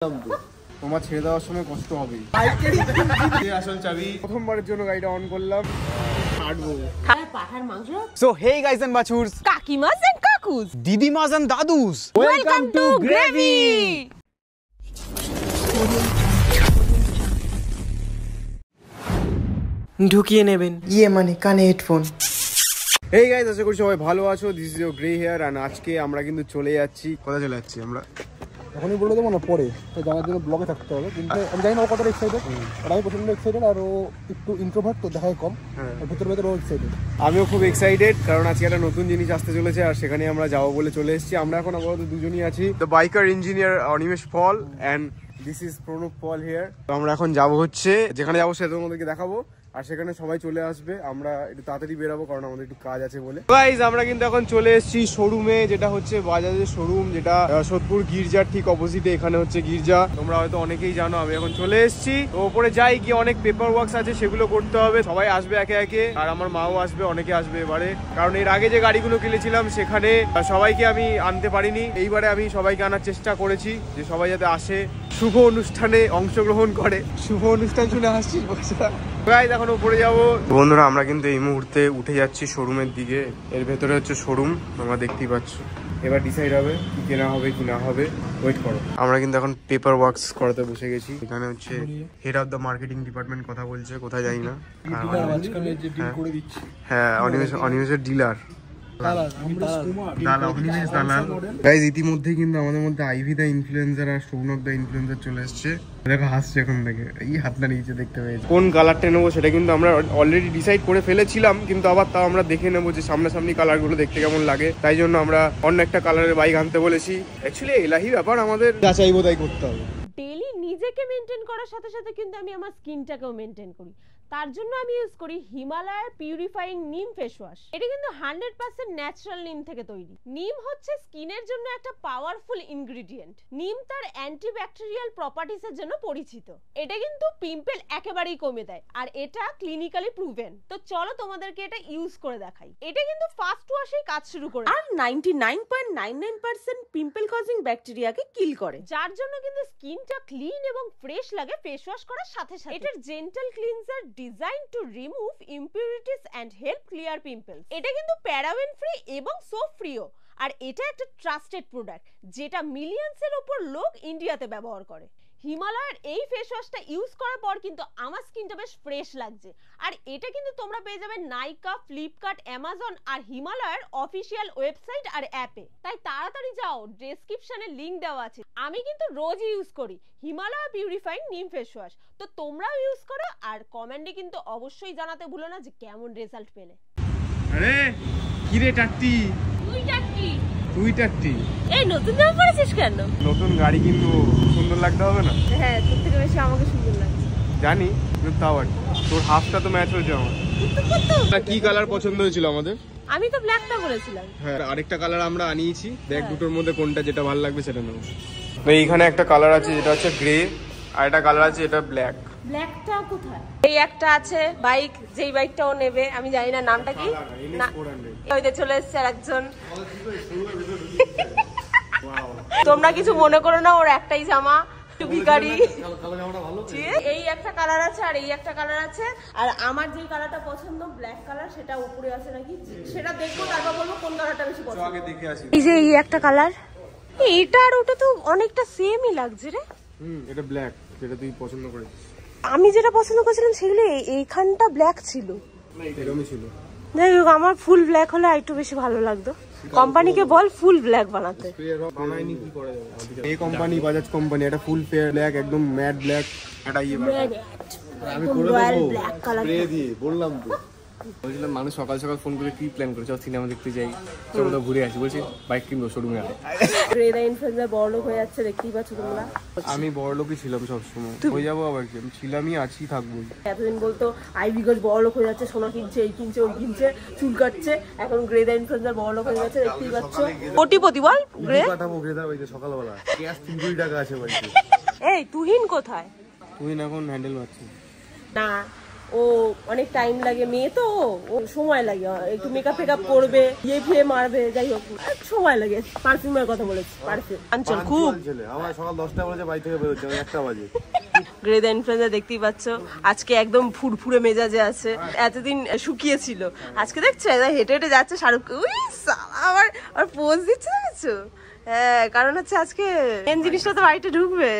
তোমার ছেড়ে দেওয়ার সময় কষ্ট হবে। আসল চাবি প্রথমবারের জন্য গাড়িটা অন করলাম, কাটবো পাঠার মাংস। So hey guys and bachurs, কাকিমাস and কাকুস, didimas and dadus, welcome to Gravy. ঢুকিয়ে নেবেন মানে কানে হেডফোন। Hey guys, আশা করি সবাই ভালো আছো। This is your Gray here and আজকে আমরা কিন্তু চলে যাচ্ছি। কোথায় চলে যাচ্ছি আমরা? এখনই বলে দেবো না, পরে তো জানার জন্য ব্লগে থাকতে হবে। কিন্তু আমি জানি না ও কতটা এক্সাইটেড, আর আমি প্রচন্ড এক্সাইটেড। আর ও একটু ইন্ট্রোভার্ট, তো দেখায় কম, আর ভেতরে ও এক্সাইটেড। আমিও খুব এক্সাইটেড, কারণ আজকে একটা নতুন জিনিস আসতে চলেছে আর সেখানে আমরা যাবো বলে চলে এসেছি। আমরা এখন আপাতত দুজনই আছি, the biker engineer Animesh Paul and this is Pranab Paul here. তো আমরা এখন যাবো হচ্ছে যেখানে যাবো সেটা তোমাদেরকে দেখাবো, আর সেখানে সবাই চলে আসবে। আমরা একটু তাড়াতাড়ি বেরাবো কারণ আমাদের একটু কাজ আছে বলে। গাইস, আমরা কিন্তু এখন চলে এসেছি শোরুমে, যেটা হচ্ছে বাজাজের শোরুম, যেটা সোদপুর গির্জার ঠিক অপোজিটে। এখানে হচ্ছে গির্জা, তোমরা হয়তো অনেকেই জানো। আমি এখন চলে এসেছি, তো ওপরে যাই গিয়ে অনেক পেপার ওয়ার্কস আছে, সেগুলো করতে হবে। সবাই আসবে একে একে, আর আমার মাও আসবে, অনেকে আসবে এবারে। কারণ এর আগে যে গাড়িগুলো কিনেছিলাম সেখানে সবাইকে আমি আনতে পারিনি। এইবারে আমি সবাইকে আনার চেষ্টা করেছি, যে সবাই যাতে আসে, শুভ অনুষ্ঠানে অংশগ্রহণ করে। শুভ অনুষ্ঠান শুনে আসছিস গাইস, এখন উপরে যাবো। বন্ধুরা, আমরা কিন্তু এই মুহূর্তে উঠে যাচ্ছি শোরুমের দিকে। এর ভেতরে হচ্ছে শোরুম, তোমরা দেখতেই পাচ্ছ। এবার ডিসাইড হবে কি কেনা হবে কি না হবে, ওয়েট করো। আমরা কিন্তু এখন পেপার ওয়ার্কস করাতে বসে গেছি। এখানে হচ্ছে head of the marketing department কথা বলছে, কোথায় জানি না। হ্যাঁ, অনিমেষের ডিলার। ইতিমধ্যে কিন্তু আমাদের মধ্যে আইভি দা ইনফ্লুয়েন্সার আর সৌনক দা ইনফ্লুয়েন্সার চলে এসছে। দেখো হাসছে এখন থেকে, এই হাতটা নিচে দেখতে পেয়েছি। কোন কালারটা নেবো সেটা কিন্তু আমরা অলরেডি ডিসাইড করে ফেলেছিলাম, কিন্তু আবার তাও আমরা দেখে নেবো যে সামনাসামনি কালারগুলো দেখতে কেমন লাগে। তাই জন্য আমরা অন্য একটা কালারের বাইক আনতে বলেছি। অ্যাকচুয়ালি এলাহি ব্যাপার, আমাদের যা চাইবো তাই করতে হবে। ডেইলি নিজেকে মেইনটেইন করার সাথে সাথে কিন্তু আমি আমার স্কিনটাকেও মেইনটেইন করি। তার জন্য আমি ইউজ করি হিমালয়ের পিউরিফাইং নিম ফেস ওয়াশ। এটা কিন্তু 100% ন্যাচারাল নিম থেকে তৈরি। নিম হচ্ছে স্কিনের জন্য একটা পাওয়ারফুল ইনগ্রেডিয়েন্ট। নিম তার অ্যান্টিব্যাকটেরিয়াল প্রপার্টিসের জন্য পরিচিত। এটা কিন্তু পিম্পল একেবারেই কমে দেয়, আর এটা ক্লিনিক্যালি প্রুভেন। তো চলো তোমাদেরকে এটা ইউজ করে দেখাই। এটা কিন্তু ফার্স্ট ওয়াশেই কাজ শুরু করে আর 99.99% পিম্পল কজিং ব্যাকটেরিয়াকে কিল করে, যার জন্য কিন্তু স্কিনটা ক্লিন এবং ফ্রেশ লাগে ফেস ওয়াশ করার সাথে সাথে। এটার gentle cleanser designed to remove impurities and help clear pimples. এটা কিন্তু প্যারাবেন ফ্রি এবং সোপ ফ্রিও, আর এটা একটা ট্রাস্টেড প্রোডাক্ট যেটা মিলিয়নস এর উপর লোক ইন্ডিয়াতে ব্যবহার করে। হিমালয়ের এই ফেস ওয়াশটা ইউজ করার পর কিন্তু আমার স্কিনটা বেশ ফ্রেশ লাগছে। আর এটা কিন্তু তোমরা পেয়ে যাবে নাইকা, ফ্লিপকার্ট, অ্যামাজন আর হিমালয়ের অফিসিয়াল ওয়েবসাইট আর অ্যাপে। তাই তাড়াতাড়ি যাও, ডেসক্রিপশনে লিংক দেওয়া আছে। আমি কিন্তু রোজ ইউজ করি হিমালয় পিউরিফাইং নিম ফেস ওয়াশ, তো তোমরাও ইউজ করো। আর কমেন্টে কিন্তু অবশ্যই জানাতে ভুলো না যে কেমন রেজাল্ট পেলে। আরে কি রে টাট্টি, তুই টাট্টি এই নতুন জামা পরেছিস কেন? নতুন গাড়ি কিনবো, সুন্দর লাগতে হবে না? হ্যাঁ, তোর থেকে বেশি আমাকে সুন্দর লাগছে জানি, কিন্তু তাও আর তোর হাফটা তো ম্যাচ হয়েছে আমার। কি কালার পছন্দ হয়েছিল আমাদের? আমি তো ব্ল্যাকটা বলেছিলাম। হ্যাঁ, আরেকটা কালার আমরা আনিয়েছি। দেখ দুটোর মধ্যে কোনটা যেটা ভালো লাগবে সেটা নেবো। এইখানে একটা কালার আছে যেটা হচ্ছে গ্রে, আর একটা কালার আছে এটা ব্ল্যাক। ব্ল্যাকটা কোথায়? এই একটা আছে বাইক, যেই বাইকটা ও নেবে, আমি জানি না নামটা কি। না, ওইতে চলে এসেছে আরেকজন। তোমরা কিছু মনে করো না, ওর একটাই জামা, ভিখারি। এই একটা কালার আছে আর এই একটা কালার আছে, আর আমার যে কালারটা পছন্দ ব্ল্যাক কালার, সেটা উপরে আছে নাকি সেটা দেখবো, তারপর বলবো কোন কালারটা বেশি পছন্দ। এই যে এই একটা কালার, এটা আর ওটা তো অনেকটা সেমই লাগছে রে। এটা ব্ল্যাক, যেটা তুই পছন্দ করেছিস। আমি যেটা পছন্দ করেছিলাম সেগুলো এইখানটা ব্ল্যাক ছিল। না, এরকমই ছিল। যাই হোক, আমার ফুল ব্ল্যাক হলে আরেকটু বেশি ভালো লাগতো। কোম্পানিকে বল ফুল ব্ল্যাক বানাতে। বানাইনি, কি করা যাবে? এই কোম্পানি বাজাজ কোম্পানি, এটা ফুল ফেয়ার ব্ল্যাক, একদম ম্যাট ব্ল্যাক। এটা আমি করে দেবো স্প্রে দিয়ে, বললাম তো। বলছিলাম মানুষ সকাল সকাল ফোন করে কি প্ল্যান করেছে, সিনেমা দেখতে যাই, চলো তো ঘুরে আসি। বলছি বাইক কিনবো শোরুমে। গ্রেদা ইনফ্লুয়েন্সার বড়লোক হয়ে যাচ্ছে, দেখতেই পাচ্ছ তোমরা। আমি বড়লোকই ছিলাম সবসময়, হয়ে যাবো আবার কি, আমি ছিলামই, আছি, থাকবোই। এতদিন বলতো আইভি গার্ল বড়লোক হয়ে যাচ্ছে, সোনা কিনছে, এই কিনছে, ওই কিনছে, চুল কাটছে। এখন গ্রেদা ইনফ্লুয়েন্সার বড়লোক হয়ে যাচ্ছে, দেখতেই পাচ্ছ। কোটিপতি বল গ্রে পাঠাবো গ্রেদার বাড়িতে সকালবেলা, গ্যাস 3 টাকা আছে বাড়িতে। এই তুহিন কোথায়? তুহিন এখন হ্যান্ডেল মারছে না, ও অনেক টাইম লাগে, মেয়ে তো ও সময় লাগে, একটু মেকআপ ফেকআপ করবে, ফিয়ে মারবে, যাই হোক সময় লাগে। পারফিউমের কথা বলেছি, পারফিউম আঞ্চল খুব। আমার সকাল 10টা বাজে বাড়ি থেকে বেরোচ্ছে, 1টা বাজে। গ্রে দ্য ইনফ্লুয়েন্সার দেখতেই পাচ্ছ, আজকে একদম ফুরফুরে মেজাজে আছে, এতদিন শুকিয়েছিল, আজকে দেখছো হেঁটে হেঁটে যাচ্ছে শাহরুখ, উই আবার পোজ দিচ্ছে দেখছো। হ্যাঁ, কারণ হচ্ছে আজকে মেন জিনিসটা তো বাড়িতে ঢুকবে।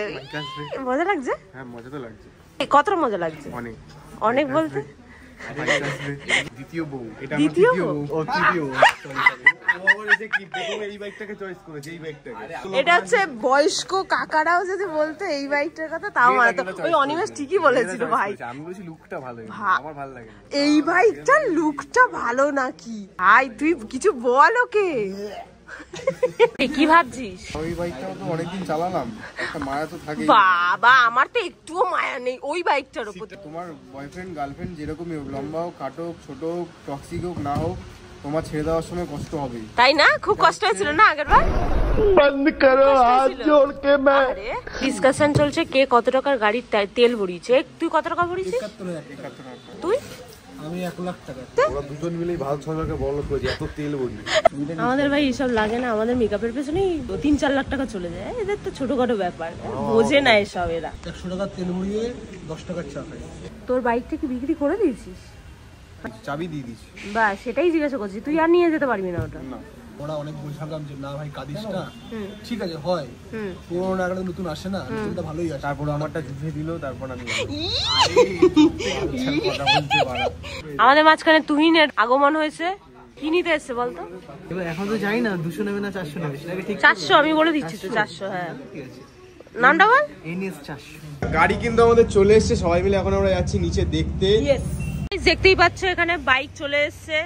মজা লাগছে? হ্যাঁ মজা তো লাগছে, কতটা মজা লাগছে? অনেক অনেক বলতে দ্বিতীয় বউ, এটা দ্বিতীয় বউ? ও তৃতীয় বউ। এই বাইকটাকে চয়েস করেছে, এই বাইকটাকে। এটা হচ্ছে বয়স্ক কাকারাও যদি বলতে এই বাইকটার কথা, তাও মানতো। ওই অনিমেষ ঠিকই বলেছিল ভাই, আমি বলছি লুকটা ভালো, আমার ভালো লাগে না। এই বাইকটার লুকটা ভালো নাকি? ভাই তুই কিছু বল ওকে। কি ভাবছিস? ওই বাইকটা তো অনেকদিন চালালাম, একটা মায়া তো থাকে। বাবা আমার তো একটুও মায়া নেই ওই বাইকটার উপর। তোমার বয়ফ্রেন্ড গার্লফ্রেন্ড যেরকমই হোক, লম্বা হোক, খাটো হোক, ছোট হোক, টক্সিক হোক না হোক, তোমার ছেড়ে দেওয়ার সময় কষ্ট হবেই, তাই না? খুব কষ্ট হয়েছিল না আগের বার? বন্ধ করো হাত জোড় কে मैं। ডিসকাশন চলছে কে কত টাকার গাড়ির তেল ভরিয়েছে। তুই কত টাকা ভরিয়েছিস? 71,000। তুই? আমি 1 লাখ টাকা। ওরা দুজন মিলেই ভারত সরকারকে বড়লোক করেছে, এত তেল ভরি। আমাদের ভাই এসব লাগে না, আমাদের মেকআপের পেছনেই 3-4 লাখ টাকা চলে যায়, এদের তো ছোটখাটো ব্যাপার, বোঝে না এসব এরা। 100 টাকা তেল ভরিয়ে 10 টাকার চা খাই। তোর বাইকটা কি বিক্রি করে দিয়েছিস? চাবি দিয়ে দিচ্ছি। বা সেটাই জিজ্ঞাসা করছি, তুই আর নিয়ে যেতে পারবি না ওটা? না, ওরা অনেক বোঝালাম যে না ভাই কাঁদিস না, ঠিক আছে হয়, পুরোনো টাকাটা নতুন আসে না, নতুনটা ভালোই আসে। তারপর আমারটা জুড়ে দিল, তারপর আমি আমাদের মাঝখানে তুহিনের আগমন হয়েছে। কি নিতে এসছে বলতো? এখন তো জানি না 200 নেবে না 400 নেবে, সেটাকে ঠিক 400 আমি বলে দিচ্ছি তো, 400। হ্যাঁ, নামটা বল। NS 400। গাড়ি কিন্তু আমাদের চলে এসেছে, সবাই মিলে এখন আমরা যাচ্ছি নিচে দেখতে। দেখতেই পাচ্ছ এখানে বাইক চলে এসছে,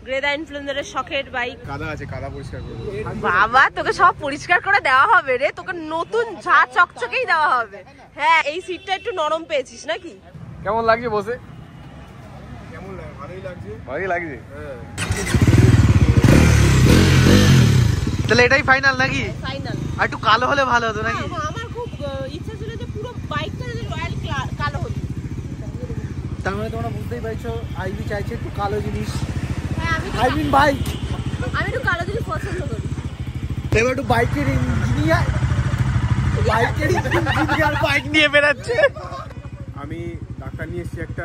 গ্রে দ্য ইনফ্লুয়েন্সারের শখের বাইক। কাদা আছে, কাদা পরিষ্কার করবো। বাবা তোকে সব পরিষ্কার করে দেওয়া হবে রে, তোকে নতুন ঝা চকচকেই দেওয়া হবে। হ্যাঁ, এই সিটটা একটু নরম পেয়েছিস নাকি? কেমন লাগছে বসে? কেমন লাগে? ভালোই লাগছে। ভালোই লাগছে। তাহলে এটাই ফাইনাল নাকি? ফাইনাল। আর একটু কালো হলে ভালো হতো নাকি? আমার খুব ইচ্ছা ছিল যে পুরো বাইকটা যদি রয়্যাল কালো হতো। তার মানে তোমরা বুঝতেই পারছো আইবি চাইছে একটু কালো জিনিস। হ্যাঁ, আমি বাইক, একটু কালো জিনিস পছন্দ করি। এবার একটু বাইকের ইঞ্জিনিয়ার বাইক নিয়ে বেরাচ্ছে। আমি ডাক্তার নিয়ে এসেছি একটা,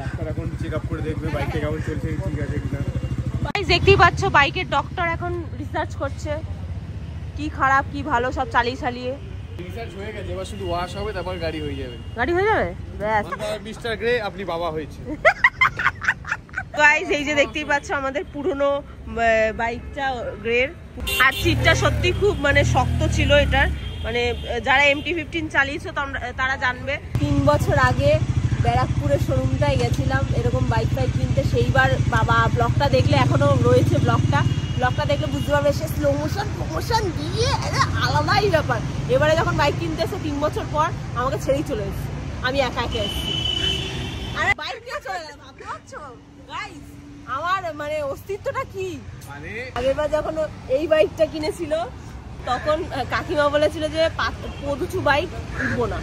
ডাক্তার এখন চেক আপ করে দেখবে বাইকটা কেমন চলছে, ঠিক আছে কিনা। গাইস দেখতেই পাচ্ছ বাইকের ডক্টর এখন রিসার্চ করছে কি খারাপ কি ভালো সব চালিয়ে। রিসার্চ হয়ে গেছে, এবার শুধু ওয়াশ হবে, তারপর গাড়ি হয়ে যাবে। গাড়ি হয়ে যাবে ব্যাস। মিস্টার গ্রে, আপনি বাবা হয়েছে। গাইস এই যে দেখতেই পাচ্ছ আমাদের পুরনো বাইকটা গ্রের, আর সিটটা সত্যি খুব মানে শক্ত ছিল এটার, মানে যারা MT-15 চালিয়েছো তারা জানবে। 3 বছর আগে ব্যারাকপুরের শোরুমটায় গেছিলাম এরকম বাইক কিনতে, সেইবার বাবা ব্লগটা দেখলে এখনো রয়েছে, ব্লগটা দেখলে বুঝতে পারবে সে স্লো মোশন দিয়ে আলাদাই ব্যাপার। এবারে যখন বাইক কিনতে এসে 3 বছর পর আমাকে ছেড়েই চলে এসেছে, আমি একা এসেছি। আরে বাইক নিয়ে চলে গেলাম, ভাবতে পারছো গাইস আমার মানে অস্তিত্বটা কি। আগেরবার যখন এই বাইকটা কিনেছিল তখন কাকিমা বলেছিল যে পদুচু বাইক উঠবো না,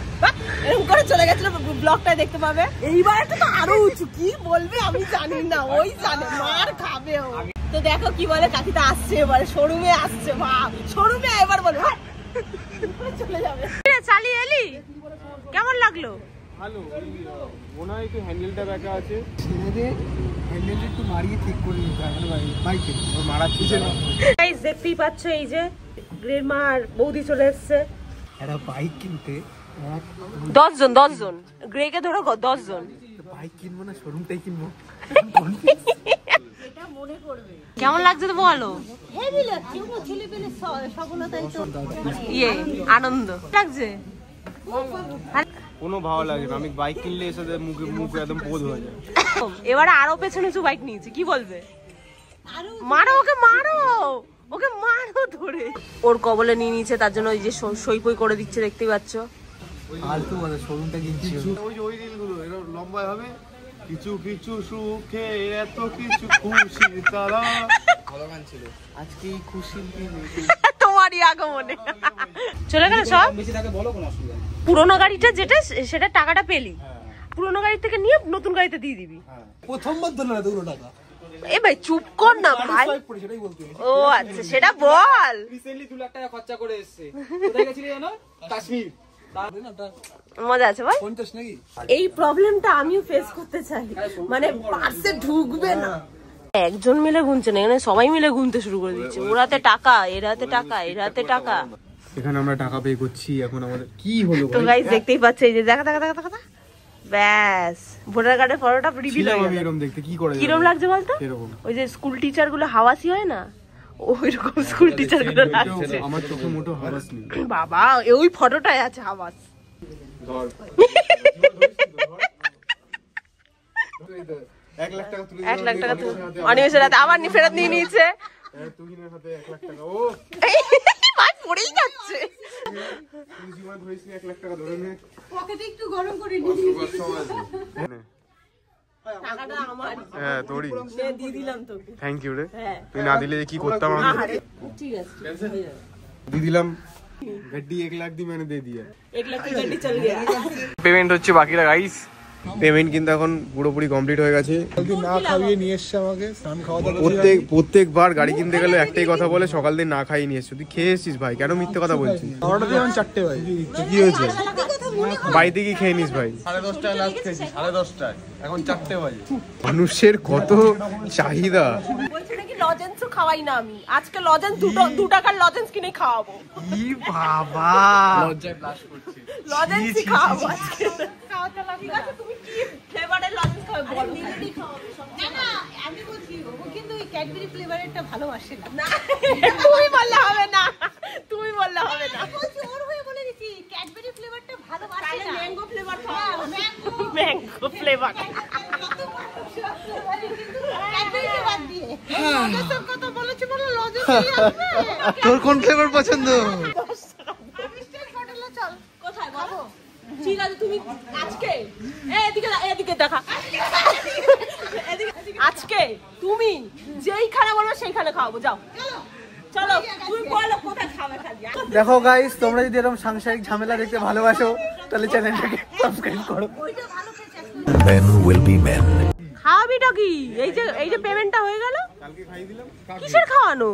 এরকম করে চলে গেছিল, ব্লগটা দেখতে পাবে। এইবার তো আরো উঁচু, কি বলবে আমি জানি না, ওই জানে মার খাবে ও। তো দেখো কি বলে, কাকিটা আসছে এবারে শোরুমে আসছে, ভাব শোরুমে এবার বলে চলে যাবে। চালিয়ে এলি কেমন লাগলো? ভালো, মনে হয় একটু হ্যান্ডেলটা ব্যাকা আছে, হ্যান্ডেলটা একটু মারিয়ে ঠিক করে নিতে হবে বাইকে, ওর মারাচ্ছি না। গাইস দেখতেই পাচ্ছ এই যে গ্রের মা আর বৌদি চলে এসছে একটা বাইক কিনতে। 10 জন গ্রেকে ধরো 10 জন। বাইক কিনবো না শোরুমটাই কিনবো। কেমন লাগছে তো বলো? হেভি লাগছে, ও ছেলে পেলে সফলতাই তো আনন্দ লাগছে। কোনো ভালো লাগে না, আমি বাইক কিনলে এর সাথে মুখে একদম বোধ হয়ে যায়। এবারে আরো পেছনে বাইক নিয়েছে, কি বলবে? মারো ওকে, ওকে মারো ধরে। ওর কবলে নিয়ে নিয়েছে, তার জন্য ওই যে সইপই করে দিচ্ছে, দেখতেই পাচ্ছ। ফালতু বলে শোরুমটা কিনছি। ওই রিলগুলো এরকম লম্বা হবে, কিছু কিছু সুখে এত কিছু খুশি তারা। ভালো গান ছিল। আজকে এই খুশির দিনে তোমারই আগমনে চলে গেল সব। বেশি থাকে বলো, কোনো অসুবিধা নেই। পুরোনো গাড়িটা যেটা সেটা টাকাটা পেলি, পুরোনো গাড়ি থেকে নিয়ে নতুন গাড়িতে দিয়ে দিবি। প্রথমবার ধরলে না 2 টাকা। এ ভাই চুপ কর না ভাই। সেটাই বলতে। ও আচ্ছা সেটা বল। রিসেন্টলি 2 লাখ টাকা খরচা করে এসেছে। কোথায় গেছিলি জানো? কাশ্মীর। মজা আছে ভাই। 50 নাকি? এই প্রবলেমটা আমিও ফেস করতে চাই, মানে পার্সে ঢুকবে না। একজন মিলে গুনছে না, এখানে সবাই মিলে গুনতে শুরু করে দিচ্ছে। ওরাতে টাকা, এরাতে টাকা, এরাতে টাকা। এখানে আমরা টাকা পে করছি। এখন আমাদের কি হলো তো গাইস দেখতেই পাচ্ছে, এই যে দেখা দেখা দেখা দেখা ব্যাস ভোটার কার্ডের ফটোটা রিভিল হয়ে গেল। এরকম দেখতে কি করে কিরকম লাগছে বলতো? এরকম ওই যে স্কুল টিচার গুলো হাওয়াসি হয় না, ওইরকম স্কুল টিচার গুলো লাগছে। আমার চোখে মোটো হাওয়াস নেই বাবা, ওই ফটোটাই আছে হাওয়াস। ধর 1 লাখ টাকা তুলে 1 লাখ টাকা তো অনিমেষের রাতে আবার ফেরত নিয়ে নিয়েছে। তুহিনের হাতে 1 লাখ টাকা। ও ভাই পড়েই যাচ্ছে। তুই জীবন ধরেছিস 1 লাখ টাকা ধরে নে। পকেটে একটু গরম করে টাকাটা আমার। হ্যাঁ তোরই। নে দিয়ে দিলাম তোকে। থ্যাংক ইউ রে। হ্যাঁ তুই না দিলে কি করতাম আমি। ঠিক আছে হয়ে যাবে। দিয়ে দিলাম। গাড়ি 1 লাখ দি मैंने दे दिया। 1 লাখ की गाड़ी चल गया। পেমেন্ট হচ্ছে বাকিরা গাইস। পেমেন্ট কিন্তু এখন পুরোপুরি কমপ্লিট হয়ে গেছে। কালকে না খাইয়ে নিয়ে এসছে আমাকে, স্নান খাওয়া দাওয়া প্রত্যেকবার গাড়ি কিনতে গেলে একটাই কথা বলে, সকাল দিন না খাইয়ে নিয়ে এসছিস। তুই খেয়ে এসছিস ভাই, কেন মিথ্যে কথা বলছিস? অর্ডার দিয়ে 4টে ভাই। কি হয়েছে? বাড়িতে কি খেয়ে নিস ভাই? 10:30 লাস্ট খেয়েছি, 10:30 এখন 4টে বাজে। মানুষের কত চাহিদা। বলছি নাকি লজেন্সও খাওয়াই না আমি, আজকে লজেন্স 2 টাকার লজেন্স কিনে খাওয়াবো। কি বাবা, লজ্জায় ব্লাশ করছি। লজেন্সই খাওয়াবো আজকে। ঠিক আছে, তুমি কি ফ্লেভারের লজেন্স খাবে বলো? মিলেটই খাওয়াবে সব। না আমি বলছি ও কিন্তু ওই ক্যাডবেরি ফ্লেভারেরটা ভালোবাসে না। না তুমি বললে হবে না, তুমি বললে হবে না। বলছি ওর হয়ে বলে দিছি ক্যাডবেরি ফ্লেভারটা ভালোবাসে তাহলে না। ম্যাঙ্গো ফ্লেভার খাওয়াবো। Mango flavour. ক্যাডবেরি ফ্লেভার দিয়ে লজেন্সের কথা বলেছি বলে লজেন্সই আসবে। তোর কোন ফ্লেভার পছন্দ? আমি স্টেট হোটেলে চল। কোথায় বলো? ঠিক আছে তুমি আজকে এদিকে দেখা। আজকে তুমি যেইখানে বলবে সেইখানে খাওয়াবো, যাও চলো। তুমি বলো কোথায় খাবে খালি। দেখো গাইস, তোমরা যদি এরকম সাংসারিক ঝামেলা দেখতে ভালোবাসো তাহলে চ্যানেলটাকে সাবস্ক্রাইব করো। ওইটা ভালো খেয়েছে। Men will be men. খাওয়াবিটা কি? এই যে পেমেন্টটা হয়ে গেল। কালকে খাইয়ে দিলাম। কিসের খাওয়ানো?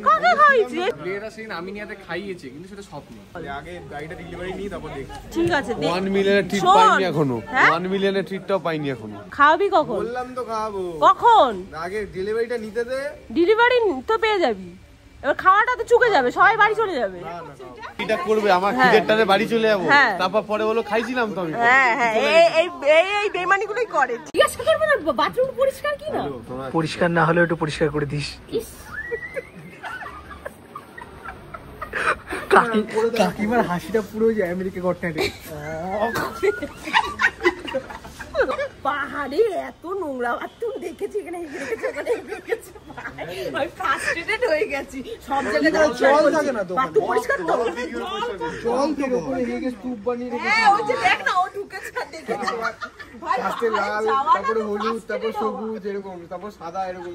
কাকে খাওয়াইছি? প্লেয়াররা সেদিন আমি নিয়ে খাইয়েছি, কিন্তু সেটা স্বপ্ন। আগে গাড়িটা ডেলিভারি নিই, তারপর দেখ। ঠিক আছে 1 মিলিয়নের ট্রিট শোন। পাইনি এখনো। হ্যাঁ? 1 মিলিয়নের ট্রিটটাও পাইনি এখনো। খাওয়াবি কখন? বললাম তো খাওয়াবো। কখন? আগে ডেলিভারিটা নিতে দে। ডেলিভারি তো পেয়ে যাবি, এবার খাওয়াটা তো চুকে যাবে, সবাই বাড়ি চলে যাবে। এটা করবে আমার হ্যাঁ। খিদের টানে বাড়ি চলে যাবো, হ্যাঁ। তারপর পরে বলো খাইছিলাম তো আমি। হ্যাঁ হ্যাঁ, এই বেমানিগুলোই করে। জিজ্ঞাসা করবে না বাথরুম পরিষ্কার কি না? পরিষ্কার না হলে একটু পরিষ্কার করে দিস। কাকিমার হাসিটা পুরো যে আমেরিকা গট ট্যালেন্ট। পাহাড়ে এত নোংরা বাথরুম দেখেছি, এখানে দেখেছি, ওখানে দেখেছি, ভাই ফ্রাস্ট্রেটেড হয়ে গেছি। সব জায়গায় জল থাকে না দোকানে। বাথরুম পরিষ্কার তো জল থেকে উপরে হেগে স্তূপ বানিয়ে রেখেছে। হ্যাঁ, ওই যে দেখ না, ও ঢুকেছে আর দেখেছে। ভাই ফার্স্টে পাহাড়ে লাল, যাওয়াটা তারপরে তো হলুদ, frustrated তারপর হবে। সবুজ এরকম, তারপর সাদা এরকম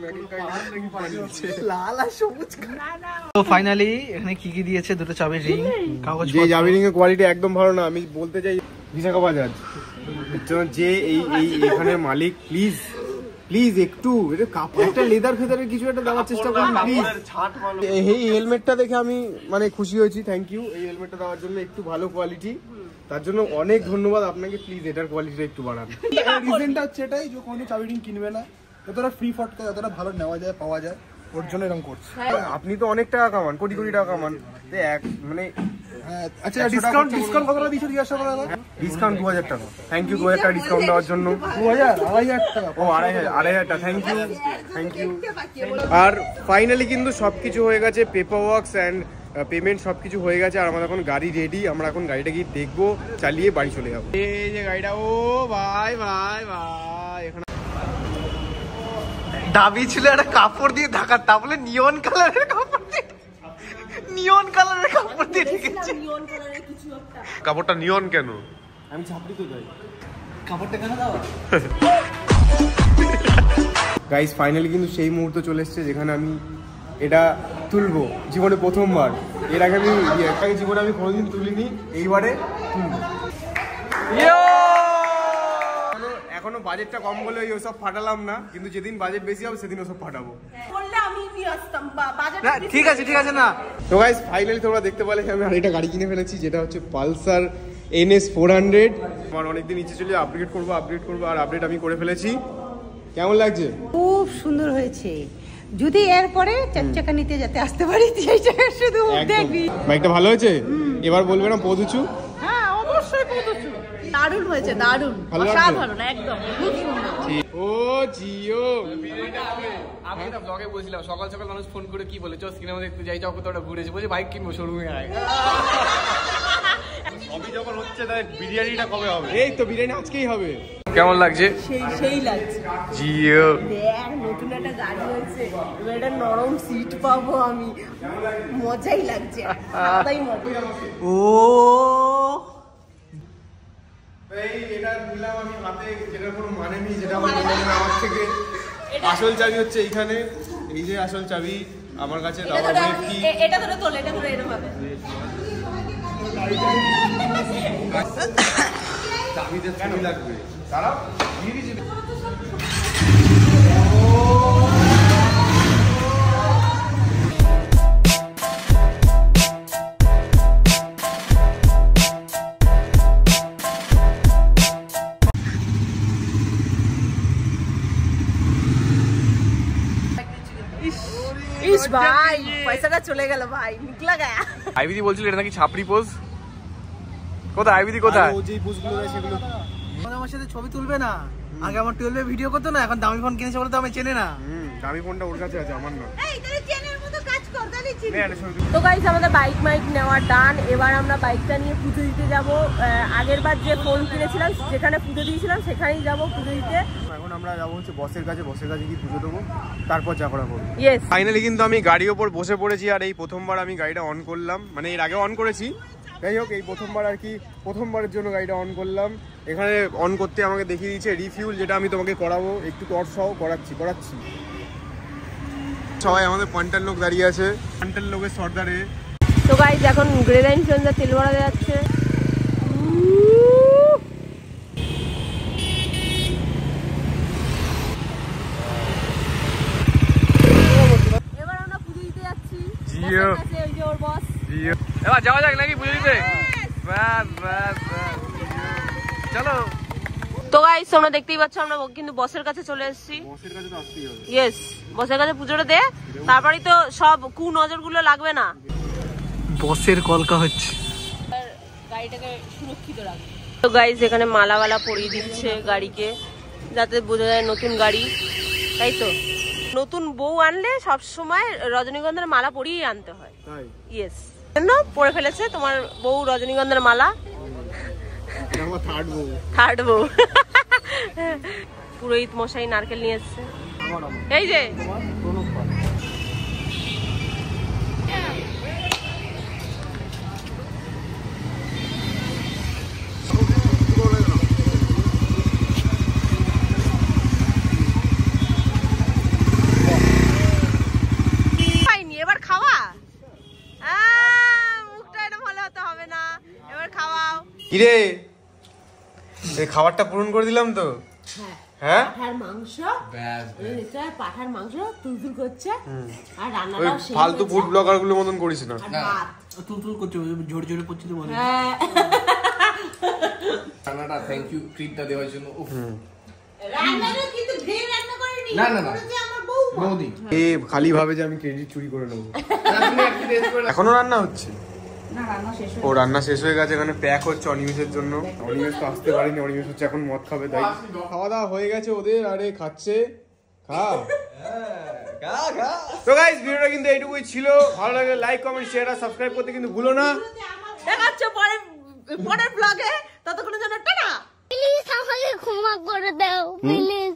লাল আর সবুজ। তো ফাইনালি এখানে কি কি দিয়েছে? 2টো চাবির রিং, কাগজ। যে জাবিরিং এর কোয়ালিটি একদম ভালো না। আমি বলতে চাই বিশাখা বাজাজ যে এই এখানে মালিক, প্লিজ একটু এটা কাপড়, একটা লেদার ফেদারের কিছু একটা দেওয়ার চেষ্টা করুন প্লিজ। এই হেলমেটটা দেখে আমি মানে খুশি হয়েছি, থ্যাংক ইউ এই হেলমেটটা দেওয়ার জন্য। একটু ভালো কোয়ালিটি, তার জন্য অনেক ধন্যবাদ আপনাকে। প্লিজ এটার কোয়ালিটিটা একটু বাড়ান। রিজনটা হচ্ছে এটাই যে কোনো চাবি রিং কিনবে না, যতটা ফ্রি ফটকা যতটা ভালো নেওয়া যায় পাওয়া যায়, ওর জন্য এরকম করছে। আপনি তো অনেক টাকা কামান, কোটি কোটি টাকা কামান, মানে আচ্ছা ডিসকাউন্ট কতটা দিয়েছো জিজ্ঞাসা করা দাদা? ডিসকাউন্ট 2000 টাকা। থ্যাংক ইউ 2000 টাকা ডিসকাউন্ট দেওয়ার জন্য। 2000 2,500 টাকা। ও 2500 টাকা, থ্যাংক ইউ। আর ফাইনালি কিন্তু সবকিছু হয়ে গেছে, পেপার ওয়ার্কস অ্যান্ড পেমেন্ট সবকিছু হয়ে গেছে। আর আমাদের এখন গাড়ি রেডি, আমরা এখন গাড়িটা গিয়ে দেখবো, চালিয়ে বাড়ি চলে যাবো। এই যে গাড়িটা, ও ভাই এখানে দাবি ছিল একটা কাপড় দিয়ে ঢাকা, তা বলে নিয়ন কালারের কাপড় দিয়ে ঢেকেছে। নিয়ন কালারের কিছু একটা। কাপড়টা নিয়ন কেন? আমি ছাপড়ি তো যাই। কাপড়টা কেন দাও? গাইস ফাইনালি কিন্তু সেই মুহূর্ত চলে এসেছে যেখানে আমি এটা তুলবো জীবনে প্রথমবার। এর আগে জীবনে আমি কোনোদিন তুলিনি, এইবারে তুলবো। এখনো বাজেটটা কম বলে ওসব ফাটালাম না, কিন্তু যেদিন বাজেট বেশি হবে সেদিন ওসব ফাটাবো। বললে আমি নিয়ে আসতাম বাজার। না ঠিক আছে না। তো গাইস ফাইনালি তোমরা দেখতে পেলে আমি আরেকটা গাড়ি কিনে ফেলেছি, যেটা হচ্ছে পালসার NS 400। আমার অনেকদিন ইচ্ছে ছিল আপগ্রেড করবো আর আপডেট আমি করে ফেলেছি। কেমন লাগছে? খুব সুন্দর হয়েছে। যদি এরপরে চারচাকা নিতে যেতে আসতে পারি শুধু দেখবি। বাইকটা ভালো হয়েছে? এবার বলবে না পদুচু? হ্যাঁ অবশ্যই পৌঁছাচ্ছি। দারুণ হয়েছে, দারুণ, অসাধারণ, একদম খুব সুন্দর। ও জিও আমি না ব্লগে বলছিলাম সকাল সকাল মানুষ ফোন করে কি বলে চল সিনেমা দেখতে যাই, যাও কোথাও ঘুরেছে, বলছে বাইক কিনবো শোরুমে আয়। সবই যখন হচ্ছে তাই বিরিয়ানিটা কবে হবে? এই তো বিরিয়ানি আজকেই হবে। কেমন লাগছে? সেই লাগছে। জিও দেখ নতুন একটা গাড়ি হয়েছে, এবার একটা নরম সিট পাবো আমি, মজাই লাগছে, আলাদাই মজা। ও এই এটা দিলাম আমি হাতে, যেটা কোনো মানে নেই, যেটা আমার আমার থেকে। আসল চাবি হচ্ছে এইখানে, এই যে আসল চাবি আমার কাছে। এটা ধরে তোলে, এটা ধরে এরকম ভাবে। চাবিতে চাবি লাগবে, দাঁড়াও দিয়ে দিচ্ছি। ইস ভাই পয়সাটা চলে গেল ভাই, নিকলা গায়া। আইবিদি বলছিল এটা নাকি ছাপড়ি পোজ। কোথায় আইবিদি কোথায়? ও যেই পোস্টগুলো দেয় সেগুলো আমার সাথে ছবি তুলবে না, আগে আমার 12 ভিডিও করতো না, এখন দামি ফোন কিনেছে বলে তো আমি চেনে না। দামি ফোনটা ওর কাছে আছে, আমার না। এই তাহলে চেনের মতো কাজ কর, তাহলে চিনি। তো গাইস আমাদের বাইক নেওয়া ডান। এবার আমরা বাইকটা নিয়ে পুজো দিতে যাব। আগের বার যে ফোন কিনেছিলাম যেখানে পুজো দিয়েছিলাম সেখানেই যাব পুজো দিতে। এখন আমরা যাবো হচ্ছে বসের কাছে গিয়ে পুজো দেবো, তারপর যা করা করবো। ইয়েস, ফাইনালি কিন্তু আমি গাড়ির ওপর বসে পড়েছি, আর এই প্রথমবার আমি গাড়িটা অন করলাম, মানে এর আগে অন করেছি, যাই হোক এই প্রথমবার আর কি, প্রথমবারের জন্য গাড়িটা অন করলাম। এখানে অন করতে আমাকে দেখিয়ে দিয়েছে রিফিউল, যেটা আমি তোমাকে করাবো, একটু টর্চ সহ করাচ্ছি। সবাই আমাদের পয়েন্টার লোক দাঁড়িয়ে আছে, পয়েন্টার লোকের সর্দারে। তো গাইস এখন গ্রেডা ইনফ্লুয়েন্সার তেল ভরা যাচ্ছে। এবার আমরা পুজো দিতে যাচ্ছি। জিও ওই যে ওর বস। এবার যাওয়া যাক নাকি পুজো দিতে? বাস চলো। তো গাইস তোমরা দেখতেই পাচ্ছ আমরা কিন্তু বসের কাছে চলে এসেছি। বসের কাছে তো আসতেই হবে। ইয়েস, বসের কাছে পুজোটা দে, তারপরেই তো সব নজরগুলো লাগবে না। বসের কলকা হচ্ছে, গাড়িটাকে সুরক্ষিত রাখবে। তো গাইস এখানে মালা পরিয়ে দিচ্ছে গাড়িকে, যাতে বোঝা যায় নতুন গাড়ি, তাই তো। নতুন বউ আনলে সব সময় রজনীগন্ধার মালা পরিয়েই আনতে হয়। তাই ইয়েস, জন্য পরে ফেলেছে তোমার বউ রজনীগন্ধার মালা। আমার থার্ড বউ। পুরোহিত মশাই নারকেল নিয়ে এসছে, এই যে। এবার খাওয়া, মুখটা এটা ভালো হতে হবে না, এবার খাওয়াও। কিরে এই খাবারটা পূরণ করে দিলাম তো? হ্যাঁ পাঠার মাংস, পাঠার মাংস তুলতুল করছে, আর ওই রান্নাটাও শেষ ফালতু হয়েছে। ফুড ব্লগার গুলো মতন করিস না। আর ভাত। তুল করছে, জোরে জোরে করছে তো বলে। হ্যাঁ। রান্নাটা থ্যাংক ইউ ট্রিটটা দেওয়ার জন্য। রান্নাটা কিন্তু ঘের রান্না করেনি, না করেছে আমার বউ। বৌদি এ খালি ভাবে যে আমি ক্রেডিট চুরি করে নেবো। এখনো রান্না হচ্ছে? না রান্না শেষ ও রান্না শেষ হয়ে গেছে, এখানে প্যাক হচ্ছে অনিমেষের জন্য। অনিমেষ তো আসতে পারিনি, অনিমেষ হচ্ছে এখন মদ খাবে, তাই খাওয়া দাওয়া হয়ে গেছে ওদের। আরে খাচ্ছে, খা। তো গাইস ভিডিওটা কিন্তু এইটুকুই ছিল। ভালো লাগলে লাইক কমেন্ট শেয়ার আর সাবস্ক্রাইব করতে কিন্তু ভুলো না। দেখা হচ্ছে পরের ব্লগে, ততক্ষণের জন্য টাটা। প্লিজ আমাকে ক্ষমা করে দাও প্লিজ।